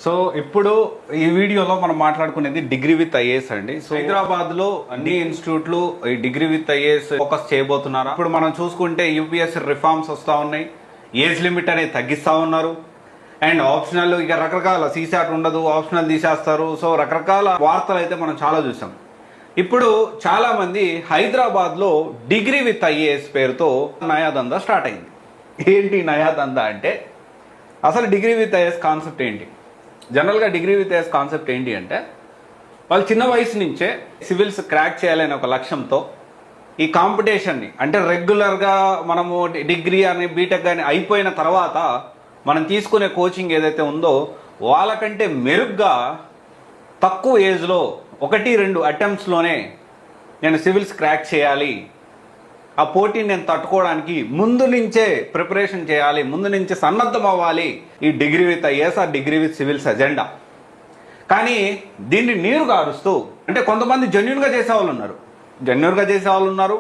So ఇప్పుడు ఈ వీడియోలో మనం మాట్లాడుకునేది డిగ్రీ విత్ ఐఏఎస్ అండి. సో హైదరాబాద్ లో అన్ని ఇన్స్టిట్యూట్లు ఈ డిగ్రీ విత్ ఐఏఎస్ ఫోకస్ చేయబోతున్నారు. ఇప్పుడు మనం చూసుకుంటే యూపీఎస్సీ రిఫార్మ్స్ వస్తూ ఉన్నాయి, ఏజ్ లిమిట్ అనేది తగ్గిస్తూ ఉన్నారు, అండ్ ఆప్షనల్ ఇక రకరకాల సీసాట్ ఉండదు, ఆప్షనల్ తీసేస్తారు. సో రకరకాల వార్తలు అయితే మనం చాలా చూసాం. ఇప్పుడు చాలా మంది హైదరాబాద్ లో డిగ్రీ విత్ ఐఏఎస్ పేరుతో నయాదందా స్టార్ట్ అయింది. ఏంటి నయాదందా అంటే అసలు డిగ్రీ విత్ ఐఏఎస్ కాన్సెప్ట్ ఏంటి? జనరల్గా డిగ్రీ విత్ ఐఏఎస్ కాన్సెప్ట్ ఏంటి అంటే వాళ్ళు చిన్న వయసు నుంచే సివిల్స్ క్రాక్ చేయాలనే ఒక లక్ష్యంతో ఈ కాంపిటీషన్ని, అంటే రెగ్యులర్గా మనము డిగ్రీ అని బీటెక్ కానీ అయిపోయిన తర్వాత మనం తీసుకునే కోచింగ్ ఏదైతే ఉందో వాళ్ళకంటే మెరుగ్గా తక్కువ ఏజ్లో 1-2 అటెంప్ట్స్లోనే నేను సివిల్స్ క్రాక్ చేయాలి, ఆ పోటీని నేను తట్టుకోవడానికి ముందు నుంచే ప్రిపరేషన్ చేయాలి, ముందు నుంచే సన్నద్ధం అవ్వాలి ఈ డిగ్రీ విత్ ఐఏఎస్ ఆ డిగ్రీ విత్ సివిల్స్ ఎజెండా. కానీ దీన్ని నీరు గారుస్తూ, అంటే కొంతమంది జెన్యున్గా చేసేవాళ్ళు ఉన్నారు,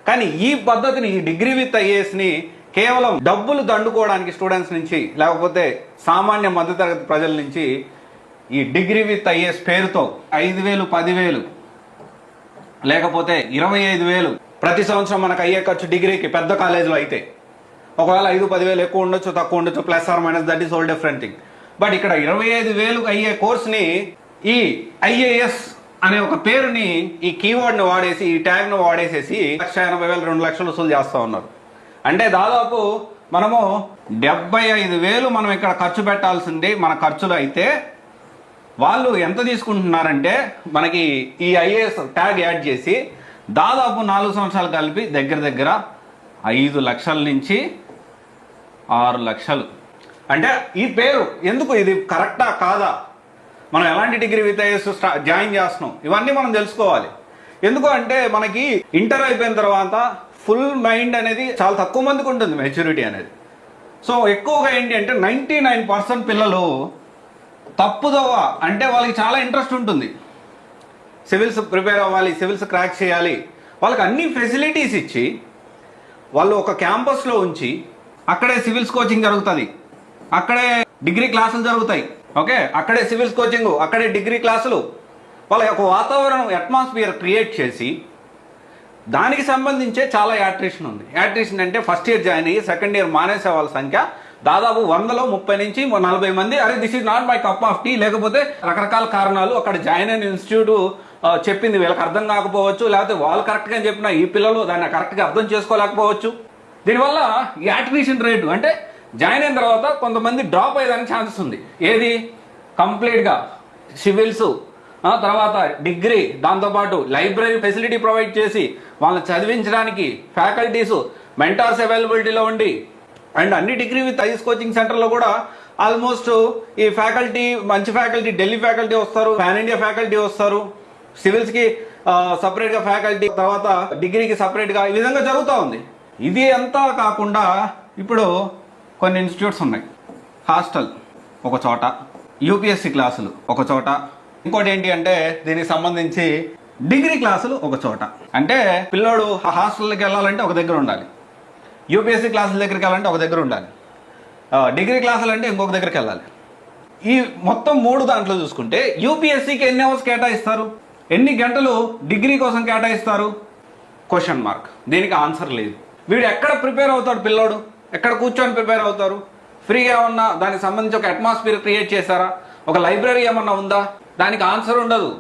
కానీ ఈ పద్ధతిని ఈ డిగ్రీ విత్ ఐఏఎస్ని కేవలం డబ్బులు దండుకోవడానికి స్టూడెంట్స్ నుంచి, లేకపోతే సామాన్య మధ్యతరగతి ప్రజల నుంచి ఈ డిగ్రీ విత్ ఐఏఎస్ పేరుతో 5,000, 10,000 లేకపోతే 25,000 ప్రతి సంవత్సరం మనకు అయ్యే ఖర్చు డిగ్రీకి పెద్ద కాలేజీలో అయితే. ఒకవేళ 5-10,000 ఎక్కువ ఉండొచ్చు, తక్కువ ఉండొచ్చు, plus or minus, that is all different thing. But ఇక్కడ 25,000 అయ్యే కోర్స్ని ఈ ఐఏఎస్ అనే ఒక పేరుని, ఈ కీవర్డ్ని వాడేసి, ఈ ట్యాగ్ను వాడేసేసి 1,80,000, 2 లక్షలు వసూలు చేస్తూ ఉన్నారు. అంటే దాదాపు మనము 75,000 మనం ఇక్కడ ఖర్చు పెట్టాల్సింది మన ఖర్చులు అయితే, వాళ్ళు ఎంత తీసుకుంటున్నారంటే మనకి ఈ ఐఏఎస్ ట్యాగ్ యాడ్ చేసి దాదాపు 4 సంవత్సరాలు కలిపి దగ్గర 5 లక్షల నుంచి 6 లక్షలు. అంటే ఈ పేరు ఎందుకు, ఇది కరెక్టా కాదా, మనం ఎలాంటి డిగ్రీ విత్ ఐఏఎస్ జాయిన్ చేస్తున్నాం, ఇవన్నీ మనం తెలుసుకోవాలి. ఎందుకు అంటే మనకి ఇంటర్ అయిపోయిన తర్వాత ఫుల్ మైండ్ అనేది చాలా తక్కువ మందికి ఉంటుంది, మెచ్యూరిటీ అనేది. సో ఎక్కువగా ఏంటి అంటే 99% పిల్లలు తప్పుదోవ, అంటే వాళ్ళకి చాలా ఇంట్రెస్ట్ ఉంటుంది, సివిల్స్ ప్రిపేర్ అవ్వాలి, సివిల్స్ క్రాక్ చేయాలి, వాళ్ళకి అన్ని ఫెసిలిటీస్ ఇచ్చి వాళ్ళు ఒక క్యాంపస్లో ఉంచి అక్కడే సివిల్స్ కోచింగ్ జరుగుతుంది, అక్కడే డిగ్రీ క్లాసులు జరుగుతాయి, ఓకే, అక్కడే సివిల్స్ కోచింగ్, అక్కడే డిగ్రీ క్లాసులు, వాళ్ళ యొక్క వాతావరణం అట్మాస్ఫియర్ క్రియేట్ చేసి దానికి సంబంధించే చాలా యాట్రిషన్ ఉంది. యాట్రిషన్ అంటే ఫస్ట్ ఇయర్ జాయిన్ అయ్యి సెకండ్ ఇయర్ మానేసే వాళ్ళ సంఖ్య దాదాపు 100లో 30 నుంచి 40 మంది. అరే this is not my cup of tea, లేకపోతే రకరకాల కారణాలు అక్కడ జాయిన్ అయిన ఇన్స్టిట్యూట్ చెప్పింది వీళ్ళకి అర్థం కాకపోవచ్చు, లేకపోతే వాళ్ళు కరెక్ట్గా చెప్పిన ఈ పిల్లలు దాన్ని కరెక్ట్గా అర్థం చేసుకోలేకపోవచ్చు. దీనివల్ల ఈ యాట్రిషన్ రేటు, అంటే జాయిన్ అయిన తర్వాత కొంతమంది డ్రాప్ అయ్యేదానికి ఛాన్సెస్ ఉంది. ఏది కంప్లీట్గా సివిల్స్, తర్వాత డిగ్రీ, దాంతోపాటు లైబ్రరీ ఫెసిలిటీ ప్రొవైడ్ చేసి వాళ్ళని చదివించడానికి ఫ్యాకల్టీస్, మెంటార్స్ అవైలబిలిటీలో ఉండి, అండ్ అన్ని డిగ్రీ విత్ ఐఏఎస్ కోచింగ్ సెంటర్లో కూడా ఆల్మోస్ట్ ఈ ఫ్యాకల్టీ, మంచి ఫ్యాకల్టీ, ఢిల్లీ ఫ్యాకల్టీ వస్తారు, పాన్ ఇండియా ఫ్యాకల్టీ వస్తారు, సివిల్స్కి సపరేట్గా ఫ్యాకల్టీ, తర్వాత డిగ్రీకి సపరేట్గా, ఈ విధంగా జరుగుతూ ఉంది. ఇది అంతా కాకుండా ఇప్పుడు కొన్ని ఇన్స్టిట్యూట్స్ ఉన్నాయి, హాస్టల్ ఒక చోట, యూపీఎస్సీ క్లాసులు ఒక చోట, ఇంకోటి ఏంటి అంటే దీనికి సంబంధించి డిగ్రీ క్లాసులు ఒక చోట. అంటే పిల్లోడు హాస్టల్కి వెళ్ళాలంటే ఒక దగ్గర ఉండాలి, యూపీఎస్సీ క్లాసుల దగ్గరికి వెళ్ళాలంటే ఒక దగ్గర ఉండాలి, డిగ్రీ క్లాసులు అంటే ఇంకొక దగ్గరికి వెళ్ళాలి. ఈ మొత్తం 3 దాంట్లో చూసుకుంటే యూపీఎస్సీకి ఎన్ని అవర్స్ కేటాయిస్తారు, ఎన్ని గంటలు డిగ్రీ కోసం కేటాయిస్తారు, క్వశ్చన్ మార్క్. దీనికి ఆన్సర్ లేదు. వీడు ఎక్కడ ప్రిపేర్ అవుతాడు, పిల్లోడు ఎక్కడ కూర్చొని ప్రిపేర్ అవుతారు? ఫ్రీగా ఏమన్నా దానికి సంబంధించి ఒక అట్మాస్ఫియర్ క్రియేట్ చేశారా? ఒక లైబ్రరీ ఏమన్నా ఉందా? దానికి ఆన్సర్ ఉండదు.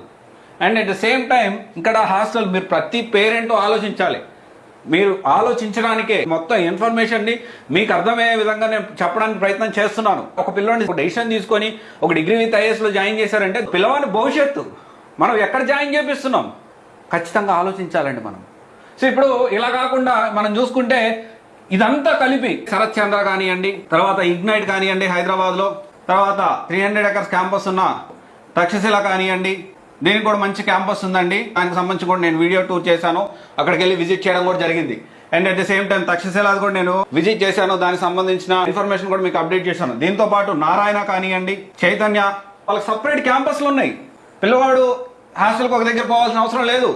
And at the same time ఇక్కడ హాస్టల్, మీరు ప్రతి పేరెంట్ ఆలోచించాలి. మీరు ఆలోచించడానికే మొత్తం ఇన్ఫర్మేషన్ని మీకు అర్థమయ్యే విధంగా నేను చెప్పడానికి ప్రయత్నం చేస్తున్నాను. ఒక పిల్లవాడిని ఒక డెసిషన్ తీసుకొని ఒక డిగ్రీ విత్ ఐఏఎస్లో జాయిన్ చేశారంటే పిల్లవాడి భవిష్యత్తు మనం ఎక్కడ జాయిన్ చేపిస్తున్నాం ఖచ్చితంగా ఆలోచించాలండి మనం. సో ఇప్పుడు ఇలా కాకుండా మనం చూసుకుంటే ఇదంతా కలిపి శరత్ చంద్ర కానివ్వండి, తర్వాత ఇగ్నైట్ కానివ్వండి హైదరాబాద్లో, తర్వాత 300 acres క్యాంపస్ ఉన్న తక్షశిల కానివ్వండి, దీనికి కూడా మంచి క్యాంపస్ ఉందండి, దానికి సంబంధించి కూడా నేను వీడియో టూర్ చేశాను, అక్కడికి వెళ్ళి విజిట్ చేయడం కూడా జరిగింది. And at the same time Takshashila కూడా నేను విజిట్ చేశాను, దానికి సంబంధించిన ఇన్ఫర్మేషన్ కూడా మీకు అప్డేట్ చేశాను. దీంతో పాటు నారాయణ కానివ్వండి, చైతన్య, వాళ్ళకి సపరేట్ క్యాంపస్లు ఉన్నాయి. పిల్లవాడు హాస్టల్కి ఒక దగ్గర పోవాల్సిన అవసరం లేదు,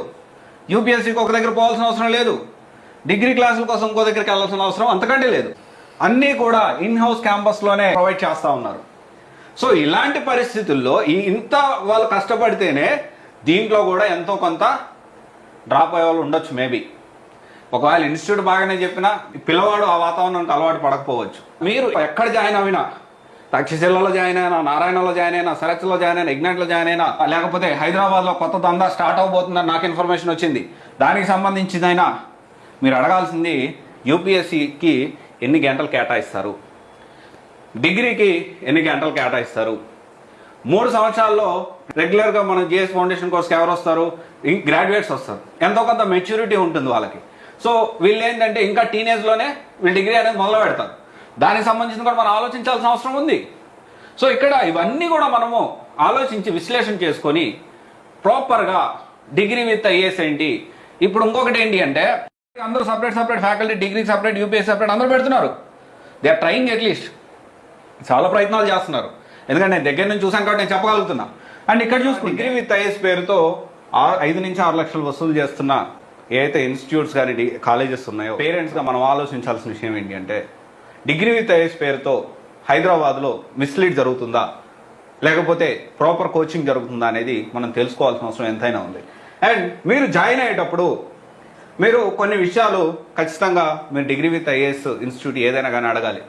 యూపీఎస్సీకి ఒక దగ్గర పోవాల్సిన అవసరం లేదు, డిగ్రీ క్లాసుల కోసం ఇంకో దగ్గరికి వెళ్ళాల్సిన అవసరం అంతకంటే లేదు. అన్నీ కూడా ఇన్ హౌస్ క్యాంపస్లోనే ప్రొవైడ్ చేస్తూ ఉన్నారు. సో ఇలాంటి పరిస్థితుల్లో ఇంత వాళ్ళు కష్టపడితేనే దీంట్లో కూడా ఎంతో కొంత డ్రాప్ అయ్యే వాళ్ళు ఉండొచ్చు మేబీ. ఒకవేళ ఇన్స్టిట్యూట్ బాగానే చెప్పినా పిల్లవాడు ఆ వాతావరణానికి అలవాటు పడకపోవచ్చు. మీరు ఎక్కడ జాయిన్ అయినా, తక్షశిలలో జాయిన్ అయినా, నారాయణలో జాయిన్ అయినా, సెలెక్ట్లో జాయిన్ అయినా, ఇగ్నైట్లో జాయిన్ అయినా, లేకపోతే హైదరాబాద్లో కొత్త దందా స్టార్ట్ అవబోతుందని నాకు ఇన్ఫర్మేషన్ వచ్చింది, దానికి సంబంధించిందైనా మీరు అడగాల్సింది యూపీఎస్సీకి ఎన్ని గంటలు కేటాయిస్తారు, డిగ్రీకి ఎన్ని గంటలు కేటాయిస్తారు. 3 సంవత్సరాల్లో రెగ్యులర్గా మన జిఎస్ ఫౌండేషన్ కోర్స్కి ఎవరు వస్తారు? గ్రాడ్యుయేట్స్ వస్తారు. ఎంతో కొంత మెచ్యూరిటీ ఉంటుంది వాళ్ళకి. సో వీళ్ళు ఏంటంటే ఇంకా టీనేజ్లోనే వీళ్ళు డిగ్రీ అనేది మొదలు పెడతారు. దానికి సంబంధించి కూడా మనం ఆలోచించాల్సిన అవసరం ఉంది. సో ఇక్కడ ఇవన్నీ కూడా మనము ఆలోచించి విశ్లేషణ చేసుకొని ప్రాపర్గా డిగ్రీ విత్ ఐఏఎస్ ఏంటి. ఇప్పుడు ఇంకొకటి ఏంటి అంటే అందరూ సపరేట్ ఫ్యాకల్టీ, డిగ్రీకి సపరేట్, యూపీఎస్ సపరేట్ అందరూ పెడుతున్నారు. దే ఆర్ ట్రైయింగ్ అట్లీస్ట్, చాలా ప్రయత్నాలు చేస్తున్నారు. ఎందుకంటే నేను దగ్గర నుంచి చూసాను కాబట్టి నేను చెప్పగలుగుతున్నా. అండ్ ఇక్కడ చూసుకుంటే డిగ్రీ విత్ ఐఏఎస్ పేరుతో 5 నుంచి 6 లక్షలు వసూలు చేస్తున్న ఏదైతే ఇన్స్టిట్యూట్స్ కానీ కాలేజెస్ ఉన్నాయో, పేరెంట్స్గా మనం ఆలోచించాల్సిన విషయం ఏంటి అంటే డిగ్రీ విత్ ఐఏఎస్ పేరుతో హైదరాబాద్లో మిస్లీడ్ జరుగుతుందా, లేకపోతే ప్రాపర్ కోచింగ్ జరుగుతుందా అనేది మనం తెలుసుకోవాల్సిన అవసరం ఎంతైనా ఉంది. అండ్ మీరు జాయిన్ అయ్యేటప్పుడు మీరు కొన్ని విషయాలు ఖచ్చితంగా మీరు డిగ్రీ విత్ ఐఏఎస్ ఇన్స్టిట్యూట్ ఏదైనా కానీ అడగాలి.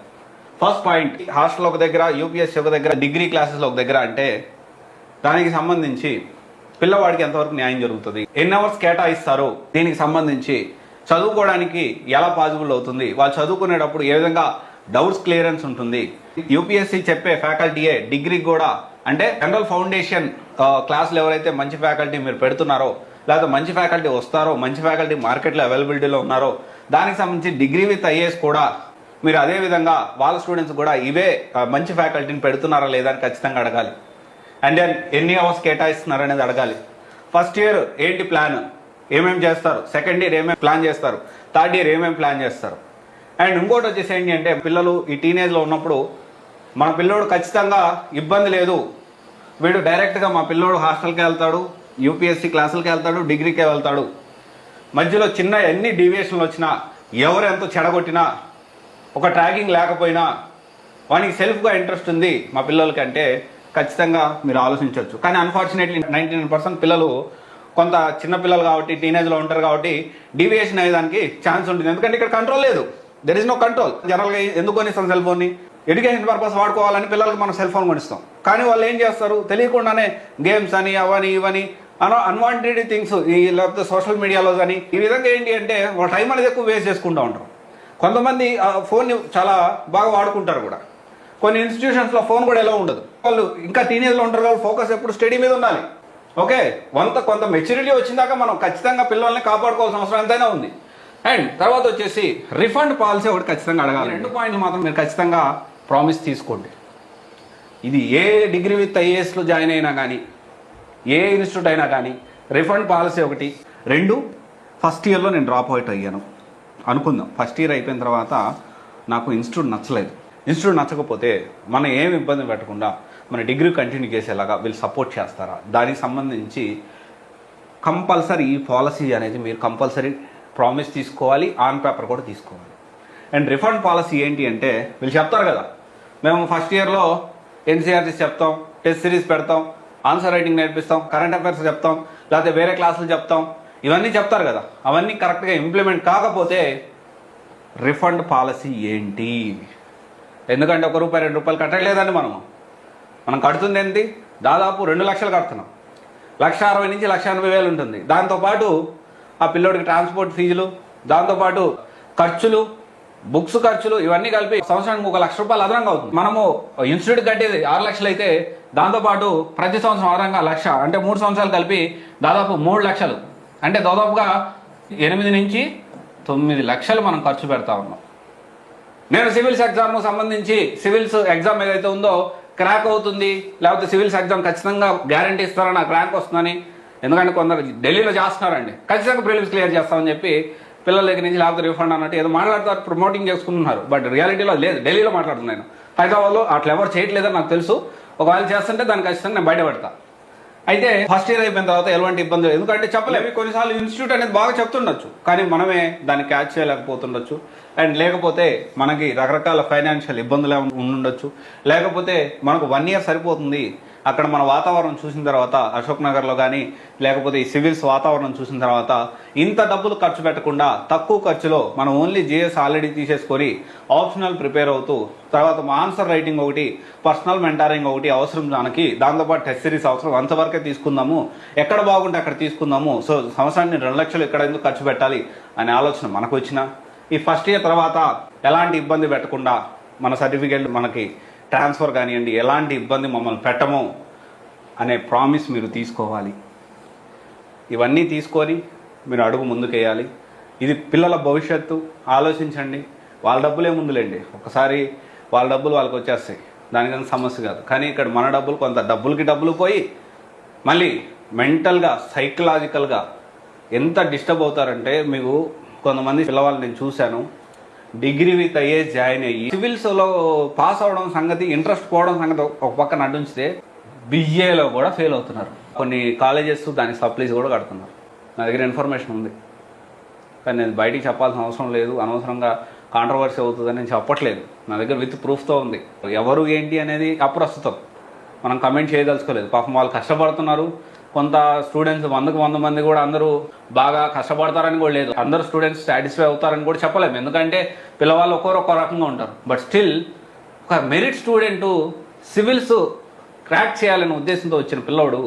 ఫస్ట్ పాయింట్, హాస్టల్ ఒక దగ్గర, యూపీఎస్సీ ఒక దగ్గర, డిగ్రీ క్లాసెస్ ఒక దగ్గర అంటే దానికి సంబంధించి పిల్లవాడికి ఎంతవరకు న్యాయం జరుగుతుంది, ఎన్ని అవర్స్ కేటాయిస్తారు, దీనికి సంబంధించి చదువుకోవడానికి ఎలా పాసిబుల్ అవుతుంది, వాళ్ళు చదువుకునేటప్పుడు ఏ విధంగా డౌట్స్ క్లియరెన్స్ ఉంటుంది. యూపీఎస్సీ చెప్పే ఫ్యాకల్టీయే డిగ్రీకి కూడా, అంటే జనరల్ ఫౌండేషన్ క్లాసులు ఎవరైతే మంచి ఫ్యాకల్టీ మీరు పెడుతున్నారో, లేకపోతే మంచి ఫ్యాకల్టీ వస్తారో, మంచి ఫ్యాకల్టీ మార్కెట్లో అవైలబిలిటీలో ఉన్నారో, దానికి సంబంధించి డిగ్రీ విత్ ఐఏఎస్ కూడా మీరు అదే విధంగా వాళ్ళ స్టూడెంట్స్ కూడా ఇవే మంచి ఫ్యాకల్టీని పెడుతున్నారా లేదా అని ఖచ్చితంగా అడగాలి. అండ్ దెన్ ఎన్ని అవర్స్ కేటాయిస్తున్నారు అనేది అడగాలి. ఫస్ట్ ఇయర్ ఏంటి ప్లాన్, ఏమేమి చేస్తారు, సెకండ్ ఇయర్ ఏమేమి ప్లాన్ చేస్తారు, థర్డ్ ఇయర్ ఏమేమి ప్లాన్ చేస్తారు. అండ్ ఇంకోటి వచ్చేసి ఏంటి అంటే పిల్లలు ఈ టీనేజ్లో ఉన్నప్పుడు మన పిల్లోడు ఖచ్చితంగా ఇబ్బంది లేదు, వీడు డైరెక్ట్గా మా పిల్లోడు హాస్టల్కి వెళ్తాడు, యూపీఎస్సీ క్లాసులకి వెళ్తాడు, డిగ్రీకే వెళ్తాడు, మధ్యలో చిన్న ఎన్ని డీవియేషన్లు వచ్చినా, ఎవరు ఎంతో చెడగొట్టినా, ఒక ట్రాకింగ్ లేకపోయినా వానికి సెల్ఫ్గా ఇంట్రెస్ట్ ఉంది మా పిల్లలకి అంటే ఖచ్చితంగా మీరు ఆలోచించవచ్చు. కానీ అన్ఫార్చునేట్లీ 99% పిల్లలు కొంత చిన్న పిల్లలు కాబట్టి టీనేజ్లో ఉంటారు కాబట్టి డీవియేషన్ అయ్యేదానికి ఛాన్స్ ఉంటుంది. ఎందుకంటే ఇక్కడ కంట్రోల్ లేదు, దెర్ ఇస్ నో కంట్రోల్. జనరల్గా ఎందుకు కొనిస్తాం సెల్ ఫోన్ని, ఎడ్యుకేషన్ పర్పస్ వాడుకోవాలని పిల్లలకి మనం సెల్ ఫోన్ కొనిస్తాం. కానీ వాళ్ళు ఏం చేస్తారు తెలియకుండానే గేమ్స్ అని అవని ఇవని అన్వాంటెడ్ థింగ్స్ లేకపోతే సోషల్ మీడియాలో కానీ ఈ విధంగా ఏంటి అంటే వాళ్ళ టైం అనేది ఎక్కువ వేస్ట్ చేసుకుంటూ ఉంటారు. కొంతమంది ఫోన్ని చాలా బాగా వాడుకుంటారు కూడా. కొన్ని ఇన్స్టిట్యూషన్స్లో ఫోన్ కూడా ఎలా ఉండదు. వాళ్ళు ఇంకా టీనేజ్లో ఉంటారు కాబట్టి ఫోకస్ ఎప్పుడు స్టడీ మీద ఉండాలి. ఓకే, కొంత మెచ్యూరిటీ వచ్చిందాక మనం ఖచ్చితంగా పిల్లల్ని కాపాడుకోవాల్సిన అవసరం ఎంతైనా ఉంది. అండ్ తర్వాత వచ్చేసి రిఫండ్ పాలసీ ఒకటి ఖచ్చితంగా అడగాలి. 2 పాయింట్లు మాత్రం మీరు ఖచ్చితంగా ప్రామిస్ తీసుకోండి. ఇది ఏ డిగ్రీ విత్ ఐఏఎస్లో జాయిన్ అయినా కానీ, ఏ ఇన్స్టిట్యూట్ అయినా కానీ రిఫండ్ పాలసీ ఒకటి. 2, ఫస్ట్ ఇయర్లో నేను డ్రాప్ అవుట్ అయ్యాను అనుకుందాం. ఫస్ట్ ఇయర్ అయిపోయిన తర్వాత నాకు ఇన్స్టిట్యూట్ నచ్చలేదు. ఇన్స్టిట్యూట్ నచ్చకపోతే మనం ఏమి ఇబ్బంది పెట్టకుండా మన డిగ్రీ కంటిన్యూ చేసేలాగా వీళ్ళు సపోర్ట్ చేస్తారా, దానికి సంబంధించి కంపల్సరీ ఈ పాలసీ అనేది మీరు కంపల్సరీ ప్రామిస్ తీసుకోవాలి, ఆన్ పేపర్ కూడా తీసుకోవాలి. అండ్ రిఫండ్ పాలసీ ఏంటి అంటే వీళ్ళు చెప్తారు కదా, మేము ఫస్ట్ ఇయర్లో ఎన్సీఆర్టీస్ చెప్తాం, టెస్ట్ సిరీస్ పెడతాం, ఆన్సర్ రైటింగ్ నేర్పిస్తాం, కరెంట్ అఫైర్స్ చెప్తాం, లేకపోతే వేరే క్లాసులు చెప్తాం, ఇవన్నీ చెప్తారు కదా. అవన్నీ కరెక్ట్గా ఇంప్లిమెంట్ కాకపోతే రిఫండ్ పాలసీ ఏంటి? ఎందుకంటే ₹1 ₹2 కట్టలేదండి. మనం కడుతుంది ఏంటి, దాదాపు 2 లక్షలు కడుతున్నాం. 1,60,000 నుంచి 1,80,000 ఉంటుంది. దాంతోపాటు ఆ పిల్లోడికి ట్రాన్స్పోర్ట్ ఫీజులు, దాంతోపాటు ఖర్చులు, బుక్స్ ఖర్చులు, ఇవన్నీ కలిపి సంవత్సరానికి ₹1,00,000 అదనంగా అవుతుంది. మనము ఇన్స్టిట్యూట్ కట్టేది 6 లక్షలు అయితే దాంతోపాటు ప్రతి సంవత్సరం అదనంగా 1,00,000, అంటే 3 సంవత్సరాలు కలిపి దాదాపు 3 లక్షలు, అంటే దాదాపుగా 8 నుంచి 9 లక్షలు మనం ఖర్చు పెడతా ఉన్నాం. నేను సివిల్స్ ఎగ్జామ్కు సంబంధించి సివిల్స్ ఎగ్జామ్ ఏదైతే ఉందో క్రాక్ అవుతుంది, లేకపోతే సివిల్స్ ఎగ్జామ్ ఖచ్చితంగా గ్యారంటీ ఇస్తారా నాకు ర్యాంక్ వస్తుందని. ఎందుకంటే కొందరు ఢిల్లీలో చేస్తున్నారండి, ఖచ్చితంగా ప్రిలిమ్స్ క్లియర్ చేస్తామని చెప్పి పిల్లల దగ్గర నుంచి లేకపోతే రిఫండ్ అన్నట్టు ఏదో మాట్లాడతారు, ప్రమోటింగ్ చేసుకుంటున్నారు. బట్ రియాలిటీలో లేదు, ఢిల్లీలో మాట్లాడుతున్నాను. హైదరాబాద్లో అట్లా ఎవరు చేయట్లేదని నాకు తెలుసు. ఒకవేళ చేస్తుంటే దాన్ని ఖచ్చితంగా నేను బయటపడతా. అయితే ఫస్ట్ ఇయర్ అయిపోయిన తర్వాత ఎలాంటి ఇబ్బంది లేదు, ఎందుకంటే చెప్పలేము. కొన్నిసార్లు ఇన్స్టిట్యూట్ అనేది బాగా చెప్తుండొచ్చు, కానీ మనమే దాన్ని క్యాచ్ చేయలేకపోతుండొచ్చు. అండ్ లేకపోతే మనకి రకరకాల ఫైనాన్షియల్ ఇబ్బందులు ఉండొచ్చు, లేకపోతే మనకు 1 ఇయర్ సరిపోతుంది. అక్కడ మన వాతావరణం చూసిన తర్వాత అశోక్ నగర్లో కానీ లేకపోతే ఈ సివిల్స్ వాతావరణం చూసిన తర్వాత ఇంత డబ్బులు ఖర్చు పెట్టకుండా తక్కువ ఖర్చులో మనం ఓన్లీ జిఎస్ ఆల్రెడీ తీసేసుకొని ఆప్షనల్ ప్రిపేర్ అవుతూ తర్వాత మా ఆన్సర్ రైటింగ్ ఒకటి, పర్సనల్ మెంటారింగ్ ఒకటి అవసరం దానికి, దాంతోపాటు టెస్ట్ సిరీస్ అవసరం, అంతవరకే తీసుకుందాము, ఎక్కడ బాగుంటే అక్కడ తీసుకుందాము. సో సంవత్సరాన్ని 2 లక్షలు ఇక్కడ ఎందుకు ఖర్చు పెట్టాలి అనే ఆలోచన మనకు వచ్చిన ఈ ఫస్ట్ ఇయర్ తర్వాత ఎలాంటి ఇబ్బంది పెట్టకుండా మన సర్టిఫికేట్ మనకి ట్రాన్స్ఫర్ కానివ్వండి ఎలాంటి ఇబ్బంది మమ్మల్ని పెట్టము అనే ప్రామిస్ మీరు తీసుకోవాలి. ఇవన్నీ తీసుకొని మీరు అడుగు ముందుకేయాలి. ఇది పిల్లల భవిష్యత్తు, ఆలోచించండి. వాళ్ళ డబ్బులే ముందులేండి, ఒకసారి వాళ్ళ డబ్బులు వాళ్ళకి వచ్చేస్తాయి, దానికన్నా సమస్య కాదు. కానీ ఇక్కడ మన డబ్బులు కొంత డబ్బులు పోయి మళ్ళీ మెంటల్గా సైకలాజికల్గా ఎంత డిస్టర్బ్ అవుతారంటే, మీకు కొంతమంది పిల్లవాళ్ళు నేను చూశాను డిగ్రీ విత్ ఐఏఎస్ జాయిన్ అయ్యి సివిల్స్లో పాస్ అవడం సంగతి, ఇంట్రెస్ట్ పోవడం సంగతి ఒక పక్కన అడ్డుంచితే బిఏలో కూడా ఫెయిల్ అవుతున్నారు. కొన్ని కాలేజెస్ దానికి సప్లీస్ కూడా కడుతున్నారు. నా దగ్గర ఇన్ఫర్మేషన్ ఉంది, కానీ నేను బయటికి చెప్పాల్సిన అవసరం లేదు, అనవసరంగా కాంట్రవర్సీ అవుతుందని నేను చెప్పట్లేదు. నా దగ్గర విత్ ప్రూఫ్తో ఉంది. ఎవరు ఏంటి అనేది అప్రస్తుతం, మనం కమెంట్ చేయదలుచుకోలేదు. పాపం వాళ్ళు కష్టపడుతున్నారు. కొంత స్టూడెంట్స్ 100 మంది కూడా అందరూ బాగా కష్టపడతారని కూడా లేదు, అందరూ స్టూడెంట్స్ సాటిస్ఫై అవుతారని కూడా చెప్పలేము, ఎందుకంటే పిల్లవాళ్ళు ఒక్కో రకంగా ఉంటారు. బట్ స్టిల్ ఒక మెరిట్ స్టూడెంట్ సివిల్స్ క్రాక్ చేయాలనే ఉద్దేశంతో వచ్చిన పిల్లవాడు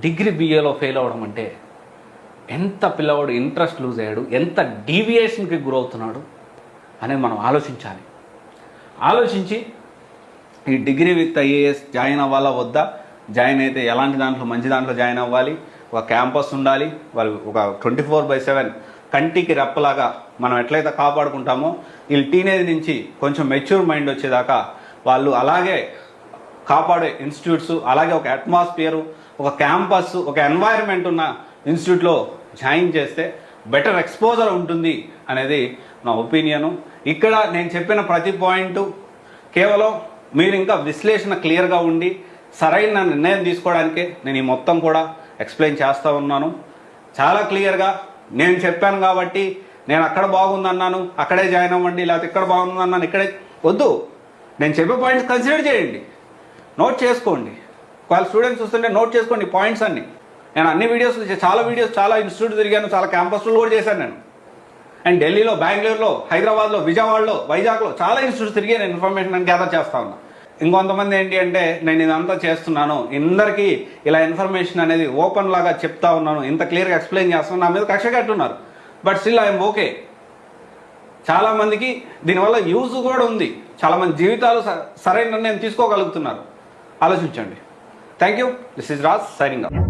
డిగ్రీ బిఏలో ఫెయిల్ అవ్వడం అంటే ఎంత పిల్లవాడు ఇంట్రెస్ట్ లూజ్ అయ్యాడు, ఎంత డీవియేషన్కి గురవుతున్నాడు అనేది మనం ఆలోచించాలి. ఆలోచించి ఈ డిగ్రీ విత్ ఐఏఎస్ జాయిన్ అవ్వాలా వద్దా, జాయిన్ అయితే ఎలాంటి దాంట్లో మంచి దాంట్లో జాయిన్ అవ్వాలి, ఒక క్యాంపస్ ఉండాలి, వాళ్ళు ఒక 24/7 కంటికి రెప్పలాగా మనం ఎట్లయితే కాపాడుకుంటామో వీళ్ళు టీనేజ్ నుంచి కొంచెం మెచ్యూర్ మైండ్ వచ్చేదాకా వాళ్ళు అలాగే కాపాడే ఇన్స్టిట్యూట్స్, అలాగే ఒక అట్మాస్ఫియరు, ఒక క్యాంపస్, ఒక ఎన్వైరన్మెంట్ ఉన్న ఇన్స్టిట్యూట్లో జాయిన్ చేస్తే బెటర్ ఎక్స్పోజర్ ఉంటుంది అనేది నా ఒపీనియను. ఇక్కడ నేను చెప్పిన ప్రతి పాయింట్ కేవలం మీరు ఇంకా విశ్లేషణ క్లియర్గా ఉండి సరైన నిర్ణయం తీసుకోవడానికే నేను ఈ మొత్తం కూడా ఎక్స్ప్లెయిన్ చేస్తూ ఉన్నాను. చాలా క్లియర్గా నేను చెప్పాను కాబట్టి నేను అక్కడ బాగుందన్నాను అక్కడే జాయిన్ అవ్వండి, లేకపోతే ఇక్కడ బాగుందన్నాను ఇక్కడే వద్దు. నేను చెప్పే పాయింట్స్ కన్సిడర్ చేయండి, నోట్ చేసుకోండి. వాళ్ళ స్టూడెంట్స్ వస్తుంటే నోట్ చేసుకోండి పాయింట్స్ అన్ని. నేను అన్ని వీడియోస్ చాలా ఇన్స్టిట్యూట్ తిరిగాను, చాలా క్యాంపస్లు కూడా చేశాను నేను. అండ్ ఢిల్లీలో, బెంగళూరులో, హైదరాబాద్లో, విజయవాడలో, వైజాగ్లో చాలా ఇన్స్టిట్యూట్స్ తిరిగి నేను ఇన్ఫర్మేషన్ గ్యాదర్ చేస్తా ఉన్నా. ఇంకొంతమంది ఏంటి అంటే నేను ఇదంతా చేస్తున్నాను, అందరికీ ఇలా ఇన్ఫర్మేషన్ అనేది ఓపెన్ లాగా చెప్తా ఉన్నాను, ఇంత క్లియర్గా ఎక్స్ప్లెయిన్ చేస్తున్నాను, నా మీద కక్ష కట్టున్నారు. But still I'm okay. చాలామందికి దీనివల్ల యూజ్ కూడా ఉంది, చాలామంది జీవితాలు సరైన నిర్ణయం తీసుకోగలుగుతున్నారు. ఆలోచించండి. Thank you. This is Raj signing off.